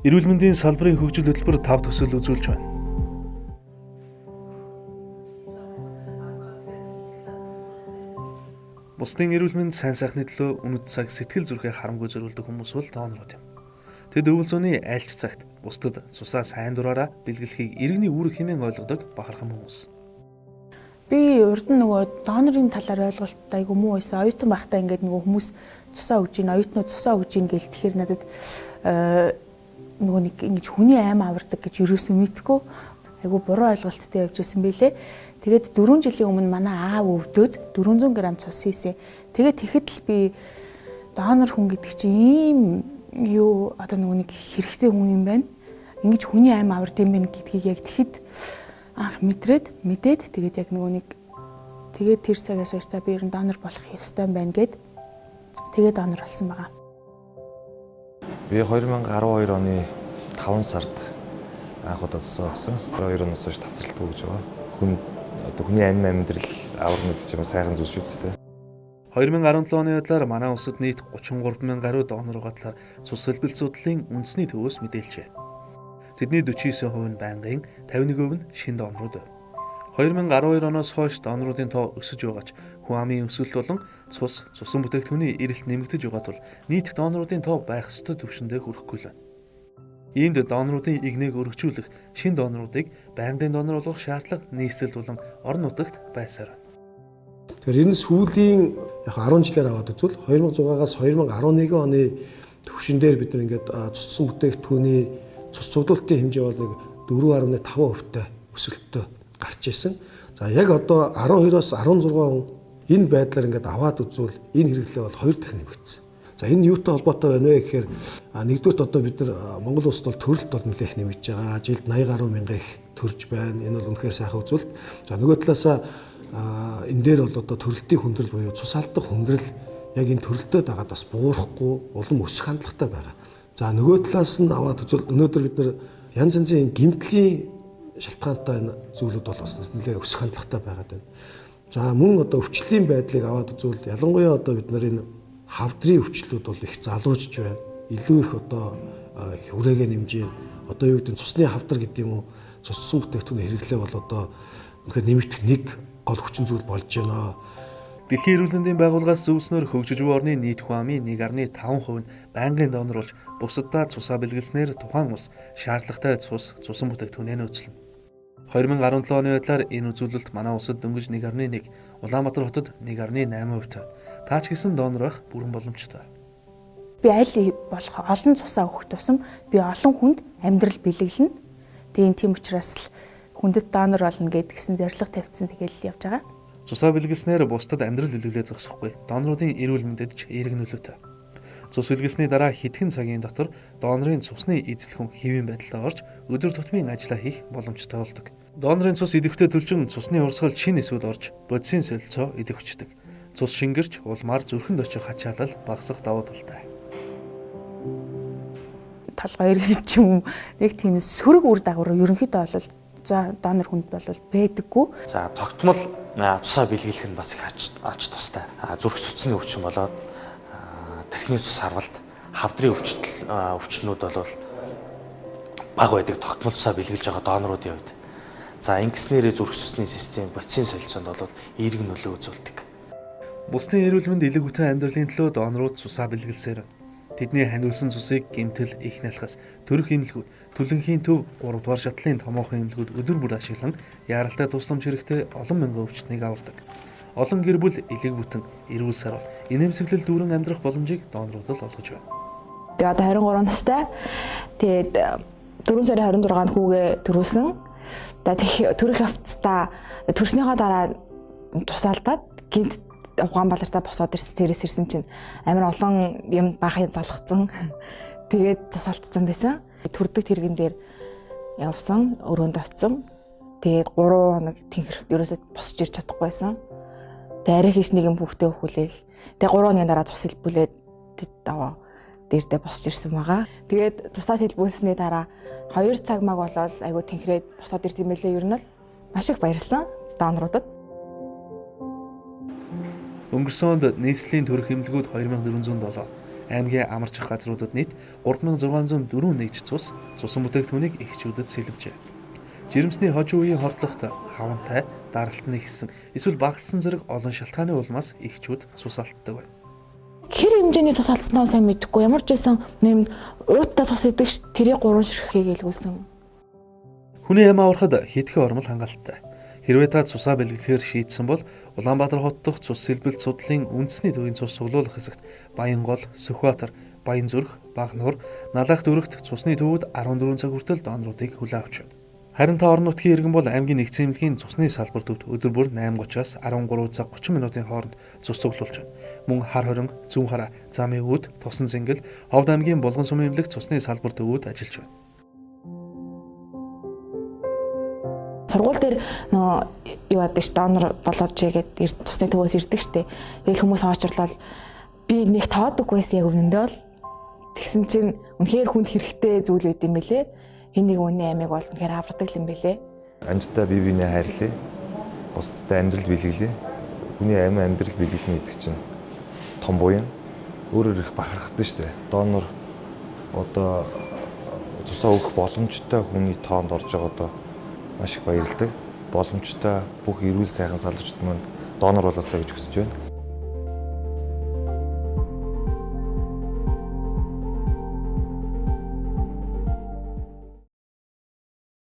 Эрүүл мэндийн салбарын хөгжил хөтөлбөр 5 төсөл үзүүлж байна. Бусдын эрүүл мэнд сайн сайхны төлөө үнэт цаг сэтгэл зүрхээ харамгүй зориулдаг хүмүүс бол донорууд юм. Тэд өвөл зууны айлч цагт бусдад цусаа сайн дураараа бэлгэлэхийг иргэний үүрэг хэмээн ойлгодог бахархан хүмүүс. Би урд нь нөгөө донорын талаар ойлголт айгу муу байсан. Оюутан байхдаа ингээд нөгөө хүмүүс цусаа өгж гин, оюутнууд цусаа өгж гин гэл тэгэхээр надад нөгөө нэг ингэж хүний аим авардаг гэж юусоо мэдхгүй айгу буруу ойлголттой явж байсан байлээ. Тэгээд 4 жилийн өмнө манай аав өвдөд 400 г цус хийсэн. Тэгээд тэгэхэд л би донор хүн гэдэг чинь ийм юу одоо нөгөө нэг хэрэгтэй хүн юм байна. Ингэж хүний аим авард юм байна гэдгийг яг тэгэхэд анх мэдээд тэгээд яг нөгөө нэг тэгээд тэр цагаас хойш та би ер нь донор болох ёстой юм байна гэд тэгээд донор болсон байгаа. Би 2012 оны 5 сард анх удаа цусаа өгсөн. 2 оноос хойш тасралтгүй гэж байгаа. Хүний амьдрал авар мэдж байгаа сайхан зүйл шүү дээ. 2017 оны байдлаар манай улсад нийт 33 мянган гаруй донор гутлаар цус хэлбэлцүүдэлийн үндэсний төвөөс мэдээлжээ. Тэдний 49% нь байнгын, 51% нь шинэ донорууд байв. 2012 оноос хойш доноруудын тоо өсөж байгаач хүн амын өсөлт болон цусан бүтээгдэхүүний эрэлт нэмэгдэж байгаа тул нийт доноруудын тоо байх ёстой түвшиндээ хүрэхгүй л байна. Иймд доноруудын игнийг өргөжүүлэх шинэ доноруудыг байнгын донор болгох шаардлага нийслэл болон орон нутагт байсаар байна. Тэгэхээр энэ сүүлийн яг 10 жилээр аваад үзвэл 2006-аас 2011 оны түвшин дээр бид нэг ингээд цуцсан бүтээгдэхүүний цус цуглуулалтын хэмжээ бол нэг 4.5%-тай өсөлттэй гарч ирсэн. За яг одоо 12-оос 16 он энэ байдлаар ингээд аваад үзвэл энэ хэрэглээ бол 2 дахин нэмэгдсэн. За энэ юутай холбоотой байна вэ гэхээр нэгдүгürt одоо бид нар Монгол улсад бол төрөлт бол нэлээд нэмэгдэж байгаа. Жилд 80 гаруй мянган их төрж байна. Энэ бол үнэхээр сайхан үзүүлэлт. За нөгөө талаасаа энэ дээр бол одоо төрөлтийн хүндрэл буюу цус алдах хүндрэл яг энэ төрөлтөд байгаад бас буурахгүй улам өсөх хандлагатай байгаа. За нөгөө талаас нь аваад үзвэл өнөөдөр бид нар янз янзын гэмтлийн шалтгаантай зүйлүүд бол бас нэлээд өсөх хандлагатай байгаад байна. За мөн одоо өвчлөлийн байдлыг аваад үзвэл ялангуяа одоо бид нар энэ хавдрын өвчлүүд бол их залуужж байна. Илүү их одоо хүрээгээ нэмж байна. Одоо юу гэдэг нь цусны хавдар гэдэг юм уу? Цуссан бүтээгдэхүүний хэрэглээ бол одоо үнэхээр нэмэгдэх нэг гол хүчин зүйл болж байна. Дэлхийн эрүүл мэндийн байгууллагаас зөвлөснөөр хөгжиж буй орны нийт хүн амын 1.5% нь байнгын донор болж бусаддаа цусаа бэлгэлснээр тухайн улс шаардлагатай цусан бүтээгдэхүүнээ нөөцлөнө. 2017 оны байдлаар энэ үзүүлэлт манай улсад дөнгөж 1.1, Улаанбаатар хотод 1.8% таа ч гэсэн донор байх бүрэн боломжтой. Би аль болох олон цусаа өгөх тусам би олон хүнд амьдрал бэлэглэнэ. Тийм учраас л хүндэт донор болно гэдгсэн зорилго тавьсан тэгэл явж байгаа. Цусаа бэлгэлснээр бусдад амьдрал бэлгэлээ зогсохгүй. Доноруудын эрүүл мэндэд ч эерэг нөлөөтэй. Цус бэлгэлсний дараа хэдхэн цагийн дотор донорын цусны эзлэх хүн хэвийн байдалд орж өдөр тутмын ажиллаа хийх боломжтой болдог. Донорын цус идэвхтэй түлжин цусны урсгал чин эсвэл орж бодисын солилцоо идэвхждэг. Цус шингэрч улмаар зүрхэнд очих ачаалал багасах давуу талтай. Толгой эргэж ч юм нэг тийм сөрөг үр дагавар ерөнхийдөө бол за донор хүнд бол байдаггүй. За тогтмол цусаа бэлгэлэх нь бас их ач тустай. Зүрх судасны өвчин болоод тархины цус харвалт, хавдрын өвчнүүд бол бага байдаг тогтмол цусаа бэлгэлж байгаа доноруудын хувьд. За ингэснээрээ зүрх судасны систем бодисын солилцоонд бол эерэг нөлөө үзүүлдэг. Бусдын эрүүл мэнд элэг хүтэн амьдралын төлөө донорууд цусаа бэлгэлсээр тэдний ханиулсан цусыг гэмтэл их налхас төрөх эмнэлгүүд төлөнхийн төв 3 дугаар шатлалын томоохон эмнэлгүүд өдөр бүр ашиглан яаралтай тусламж хэрэгтэй олон мянган өвчтнийг авардаг. Олон гэр бүл элэг бүтэн эрүүл сарвал инээмсэглэл дүүрэн амьдрах боломжийг донорууд л олгож байна. Би одоо 23 настай. Тэгээд 4 сарын 26-нд хүүгээ төрүүлсэн. Төрөх явцдаа төрснийхөө дараа тусаалдаад гинт Ухаанбаатартаа босоод цэрээс ирсэн чинь амар олон юм баахын залхацсан. Тэгээд тусаалтсан байсан. Төрдөг тэрэгэн дээр явсан, өрөөнд очсон. Тэгээд 3 хоног тэнхэр ерөөсөө босч ирч чадахгүйсэн. Тэгээд арай хийс нэгэн хүүхдээ өхүүлээл. Тэгээд 3 хоногийн дараа цус хэлбүүлээд даваа дээрдээ босч ирсэн байгаа. Тэгээд цусаас хэлбүүлсний дараа 2 цаг маг болоод айгу тэнхрээд босоод ирт юм байлээ. Ер нь л маш их баярлсан доноруудад. Өнгөрсөн онд нийслэлийн төрөх эмнэлгүүд 2407, аймгийн амарчих газруудад нийт 3604 нэгж цусан бүтээгдэхүүнийг эхчүүдэд сэлбэжээ. Жирэмсний хожим үеийн хордлогот хавантай, даралт нь ихсэн, эсвэл багассан зэрэг олон шалтгааны улмаас эхчүүд цус алддаг байна. Хэр хэмжээний цус алдснаа сайн мэдэхгүй. Ямар ч байсан нэм ууттай цус идэг ш тэрийг 3 ширхгийг илгүүлсэн. Хүний ям аврахад хитгэн ормол хангалттай. Хэрвээ та цусаа бэлгэлэхээр шийдсэн бол Улаанбаатар хот дахь цус сэлбэлт судлалын үндэсний төвийн цус цуглуулах хэсэгт Баянгол, Сүхбаатар, Баянзүрх, Багнуур, Налах дүүрэгт цусны төвүүд 14 цаг хүртэл доноруудыг хүлээн авч байна. Харин та орон нутгийн иргэн бол аймгийн нэгдсэн эмнэлгийн цусны салбар төвд өдөр бүр 8:30-аас 13 цаг 30 минутын хооронд цус цуглуулж байна. Мөн хар хорин, зүүн хараа, замын үүд, тусан зингэл, Ховд аймгийн Булган сумын эмнэлэг цусны салбар төвүүд ажиллаж байна. Сургууль дээр юу яадаг ш донор болоод чигээд цусны төвөөс ирдэг штэ. Тэгэл хүмүүс хоочрлол би нэг тоодаггүйсэн яг өмнөдөө л тэгсэн чинь үнэхээр хүнд хэрэгтэй зүйл байд юм бэлээ. Хин нэг үнэ амиг бол үнэхээр авардаг юм бэлээ. Амжтай бие биенээ хайрлаа. Бусдад амьдрал бэлгэлээ. Хүний амин амьдрал бэлгэлнэ гэдэг чинь том буян. Өөрөөр их бахархдаг шүү дээ. Донор одоо цусаа өгөх боломжтой хүний тоонд орж байгаа одоо маш их баярлалаа. Боломжтой бүх эрүүл сайхан залуучууд манд донор болоосаа гэж хүсэж байна.